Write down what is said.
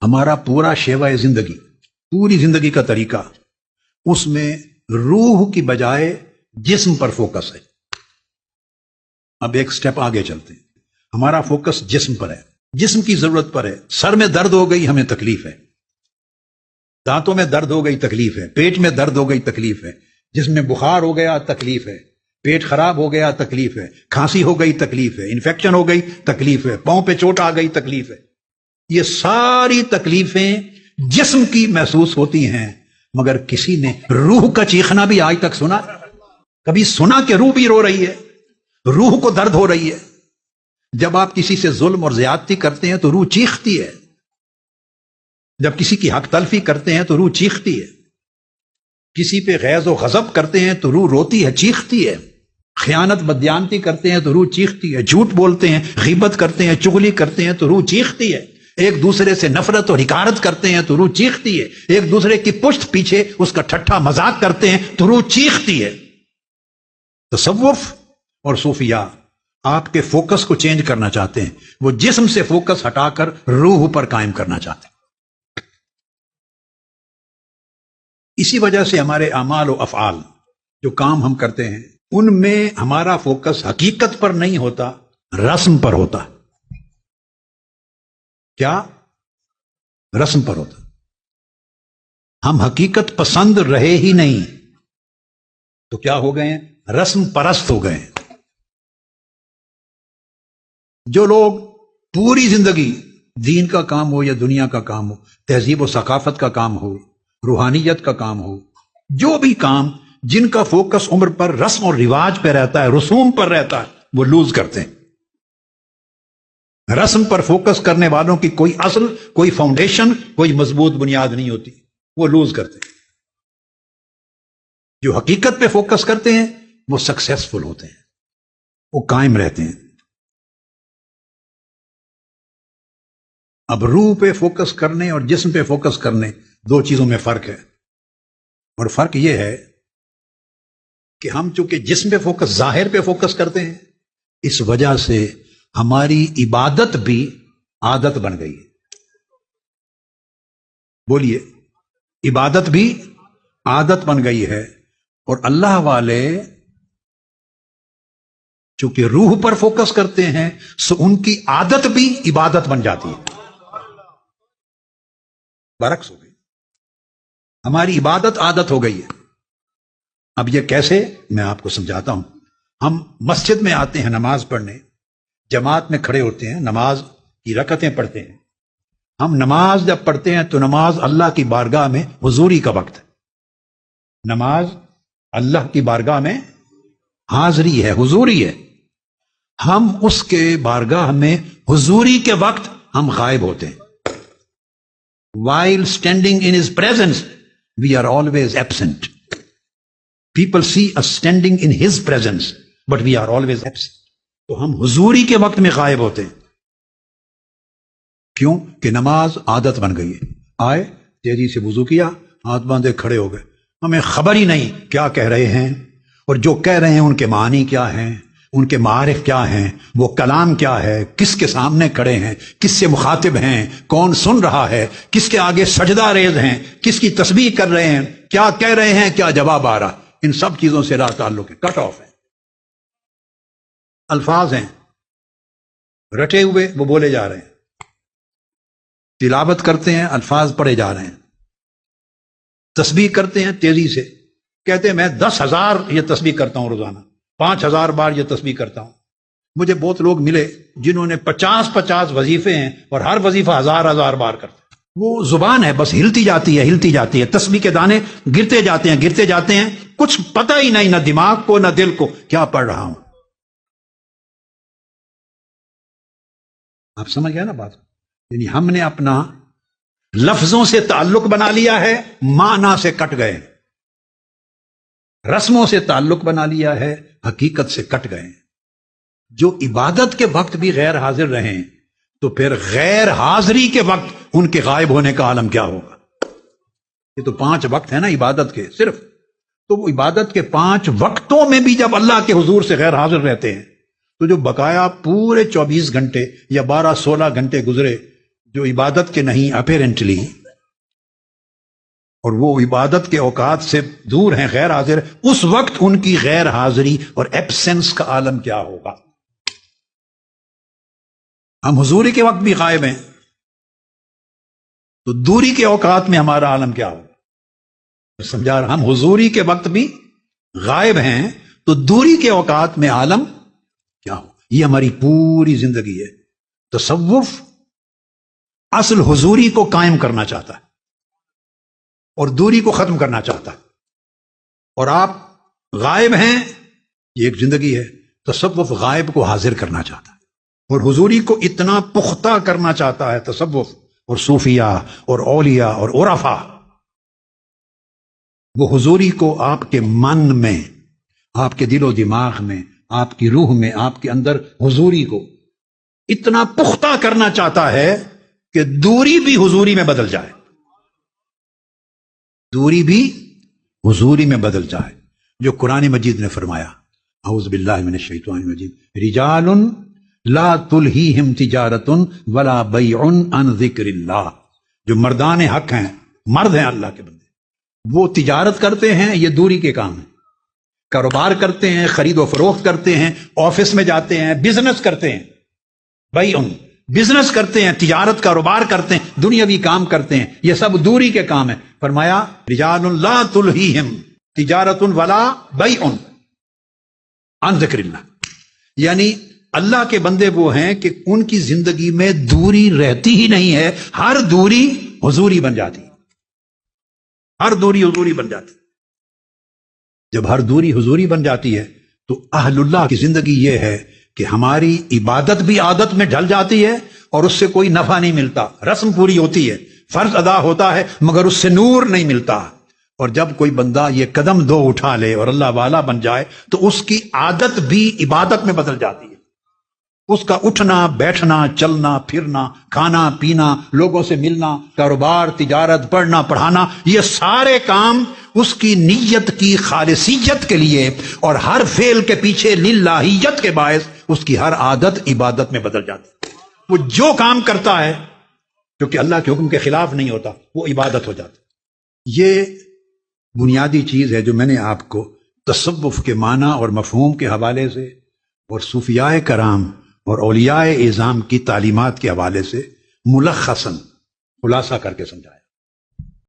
ہمارا پورا شیوہ زندگی، پوری زندگی کا طریقہ، اس میں روح کی بجائے جسم پر فوکس ہے۔ اب ایک سٹیپ آگے چلتے ہیں، ہمارا فوکس جسم پر ہے، جسم کی ضرورت پر ہے۔ سر میں درد ہو گئی، ہمیں تکلیف ہے، دانتوں میں درد ہو گئی، تکلیف ہے، پیٹ میں درد ہو گئی، تکلیف ہے، جسم میں بخار ہو گیا، تکلیف ہے، پیٹ خراب ہو گیا، تکلیف ہے، کھانسی ہو گئی، تکلیف ہے، انفیکشن ہو گئی، تکلیف ہے، پاؤں پہ چوٹ آ گئی، تکلیف ہے۔ یہ ساری تکلیفیں جسم کی محسوس ہوتی ہیں، مگر کسی نے روح کا چیخنا بھی آج تک سنا؟ کبھی سنا کہ روح بھی رو رہی ہے، روح کو درد ہو رہی ہے؟ جب آپ کسی سے ظلم اور زیادتی کرتے ہیں تو روح چیختی ہے، جب کسی کی حق تلفی کرتے ہیں تو روح چیختی ہے، کسی پہ غیظ و غضب کرتے ہیں تو روح روتی ہے، چیختی ہے، خیانت بدیانتی کرتے ہیں تو روح چیختی ہے، جھوٹ بولتے ہیں، غیبت کرتے ہیں، چغلی کرتے ہیں تو روح چیختی ہے، ایک دوسرے سے نفرت اور حقارت کرتے ہیں تو روح چیختی ہے، ایک دوسرے کی پشت پیچھے اس کا ٹھٹھا مذاق کرتے ہیں تو روح چیختی ہے۔ تصوف اور صوفیاء آپ کے فوکس کو چینج کرنا چاہتے ہیں، وہ جسم سے فوکس ہٹا کر روح پر قائم کرنا چاہتے ہیں۔ اسی وجہ سے ہمارے اعمال و افعال، جو کام ہم کرتے ہیں، ان میں ہمارا فوکس حقیقت پر نہیں ہوتا، رسم پر ہوتا۔ کیا؟ رسم پر ہوتا۔ ہم حقیقت پسند رہے ہی نہیں تو کیا ہو گئے ہیں؟ رسم پرست ہو گئے ہیں۔ جو لوگ پوری زندگی دین کا کام ہو یا دنیا کا کام ہو، تہذیب و ثقافت کا کام ہو، روحانیت کا کام ہو، جو بھی کام جن کا فوکس عمر پر رسم اور رواج پہ رہتا ہے، رسوم پر رہتا ہے، وہ لوز کرتے ہیں۔ رسم پر فوکس کرنے والوں کی کوئی اصل، کوئی فاؤنڈیشن، کوئی مضبوط بنیاد نہیں ہوتی، وہ لوز کرتے ہیں۔ جو حقیقت پہ فوکس کرتے ہیں وہ سکسیسفل ہوتے ہیں، وہ قائم رہتے ہیں۔ اب روح پہ فوکس کرنے اور جسم پہ فوکس کرنے، دو چیزوں میں فرق ہے، اور فرق یہ ہے کہ ہم چونکہ جسم پہ فوکس، ظاہر پہ فوکس کرتے ہیں، اس وجہ سے ہماری عبادت بھی عادت بن گئی ہے۔ بولیے، عبادت بھی عادت بن گئی ہے، اور اللہ والے چونکہ روح پر فوکس کرتے ہیں سو ان کی عادت بھی عبادت بن جاتی ہے۔ برعکس ہو گئی، ہماری عبادت عادت ہو گئی ہے۔ اب یہ کیسے، میں آپ کو سمجھاتا ہوں۔ ہم مسجد میں آتے ہیں نماز پڑھنے، جماعت میں کھڑے ہوتے ہیں، نماز کی رکعتیں پڑھتے ہیں۔ ہم نماز جب پڑھتے ہیں تو نماز اللہ کی بارگاہ میں حضوری کا وقت ہے۔ نماز اللہ کی بارگاہ میں حاضری ہے، حضوری ہے۔ ہم اس کے بارگاہ میں حضوری کے وقت ہم غائب ہوتے ہیں۔ While standing in his presence, we are always absent. People see us standing in his presence, but we are always absent. تو ہم حضوری کے وقت میں غائب ہوتے ہیں۔ کیوں؟ کہ نماز عادت بن گئی ہے۔ آئے، تیزی سے وضو کیا، ہاتھ باندھے کھڑے ہو گئے، ہمیں خبر ہی نہیں کیا کہہ رہے ہیں، اور جو کہہ رہے ہیں ان کے معنی کیا ہیں، ان کے معارف کیا ہیں، وہ کلام کیا ہے، کس کے سامنے کھڑے ہیں، کس سے مخاطب ہیں، کون سن رہا ہے، کس کے آگے سجدہ ریز ہیں، کس کی تسبیح کر رہے ہیں، کیا کہہ رہے ہیں، کیا جواب آ رہا، ان سب چیزوں سے لا تعلق ہے، کٹ آف ہے۔ الفاظ ہیں رٹے ہوئے، وہ بولے جا رہے ہیں، تلاوت کرتے ہیں، الفاظ پڑھے جا رہے ہیں، تسبیح کرتے ہیں تیزی سے، کہتے ہیں میں 10,000 یہ تسبیح کرتا ہوں روزانہ، 5,000 بار یہ تسبیح کرتا ہوں۔ مجھے بہت لوگ ملے جنہوں نے 50 وظیفے ہیں اور ہر وظیفہ 1000 بار کرتے ہیں۔ وہ زبان ہے، بس ہلتی جاتی ہے، ہلتی جاتی ہے، تسبیح کے دانے گرتے جاتے ہیں، گرتے جاتے ہیں، کچھ پتہ ہی نہیں، نہ دماغ کو نہ دل کو کیا پڑھ رہا ہوں۔ آپ سمجھ گئے نا بات؟ یعنی ہم نے اپنا لفظوں سے تعلق بنا لیا ہے، معنی سے کٹ گئے، رسموں سے تعلق بنا لیا ہے، حقیقت سے کٹ گئے۔ جو عبادت کے وقت بھی غیر حاضر رہیں تو پھر غیر حاضری کے وقت ان کے غائب ہونے کا عالم کیا ہوگا؟ یہ تو 5 وقت ہیں نا عبادت کے صرف، تو وہ عبادت کے 5 وقتوں میں بھی جب اللہ کے حضور سے غیر حاضر رہتے ہیں تو جو بقایا پورے 24 گھنٹے یا 12-16 گھنٹے گزرے جو عبادت کے نہیں اپیرنٹلی، اور وہ عبادت کے اوقات سے دور ہیں، غیر حاضر، اس وقت ان کی غیر حاضری اور ایبسنس کا عالم کیا ہوگا؟ ہم حضوری کے وقت بھی غائب ہیں، تو دوری کے اوقات میں ہمارا عالم کیا ہوگا؟ سمجھا رہا، ہم حضوری کے وقت بھی غائب ہیں تو دوری کے اوقات میں عالم کیا ہو؟ یہ ہماری پوری زندگی ہے۔ تصوف اصل حضوری کو قائم کرنا چاہتا ہے اور دوری کو ختم کرنا چاہتا ہے، اور آپ غائب ہیں، یہ ایک زندگی ہے۔ تصوف غائب کو حاضر کرنا چاہتا ہے اور حضوری کو اتنا پختہ کرنا چاہتا ہے تصوف اور صوفیہ اور اولیاء اور عرفاء، وہ حضوری کو آپ کے من میں، آپ کے دل و دماغ میں، آپ کی روح میں، آپ کے اندر حضوری کو اتنا پختہ کرنا چاہتا ہے کہ دوری بھی حضوری میں بدل جائے، دوری بھی حضوری میں بدل جائے، جو قرآن مجید نے فرمایا، اعوذ باللہ من الشیطان الرجیم، رجال لا تلہیہم تجارت ولا بیع عن ذکر اللہ، جو مردان حق ہیں، مرد ہیں اللہ کے بندے، وہ تجارت کرتے ہیں، یہ دوری کے کام ہیں، کاروبار کرتے ہیں، خرید و فروخت کرتے ہیں، آفس میں جاتے ہیں، بزنس کرتے ہیں، بیع، بزنس کرتے ہیں، تجارت کاروبار کرتے ہیں، دنیاوی کام کرتے ہیں، یہ سب دوری کے کام ہیں۔ فرمایا رجال لا تلہیہم تجارت ولا بیع عن ذکر اللہ، یعنی اللہ کے بندے وہ ہیں کہ ان کی زندگی میں دوری رہتی ہی نہیں ہے، ہر دوری حضوری بن جاتی، ہر دوری حضوری بن جاتی۔ جب ہر دوری حضوری بن جاتی ہے تو اہل اللہ کی زندگی یہ ہے کہ ہماری عبادت بھی عادت میں ڈھل جاتی ہے اور اس سے کوئی نفع نہیں ملتا، رسم پوری ہوتی ہے، فرض ادا ہوتا ہے، مگر اس سے نور نہیں ملتا۔ اور جب کوئی بندہ یہ قدم دو اٹھا لے اور اللہ والا بن جائے تو اس کی عادت بھی عبادت میں بدل جاتی ہے، اس کا اٹھنا بیٹھنا، چلنا پھرنا، کھانا پینا، لوگوں سے ملنا، کاروبار تجارت، پڑھنا پڑھانا، یہ سارے کام اس کی نیت کی خالصیت کے لیے اور ہر فعل کے پیچھے للہیت کے باعث اس کی ہر عادت عبادت میں بدل جاتی ہے۔ وہ جو کام کرتا ہے جو کہ اللہ کے حکم کے خلاف نہیں ہوتا، وہ عبادت ہو جاتی۔ یہ بنیادی چیز ہے جو میں نے آپ کو تصوف کے معنی اور مفہوم کے حوالے سے اور صوفیاء کرام اور اولیاء اعظام کی تعلیمات کے حوالے سے ملخصاً خلاصہ کر کے سمجھایا۔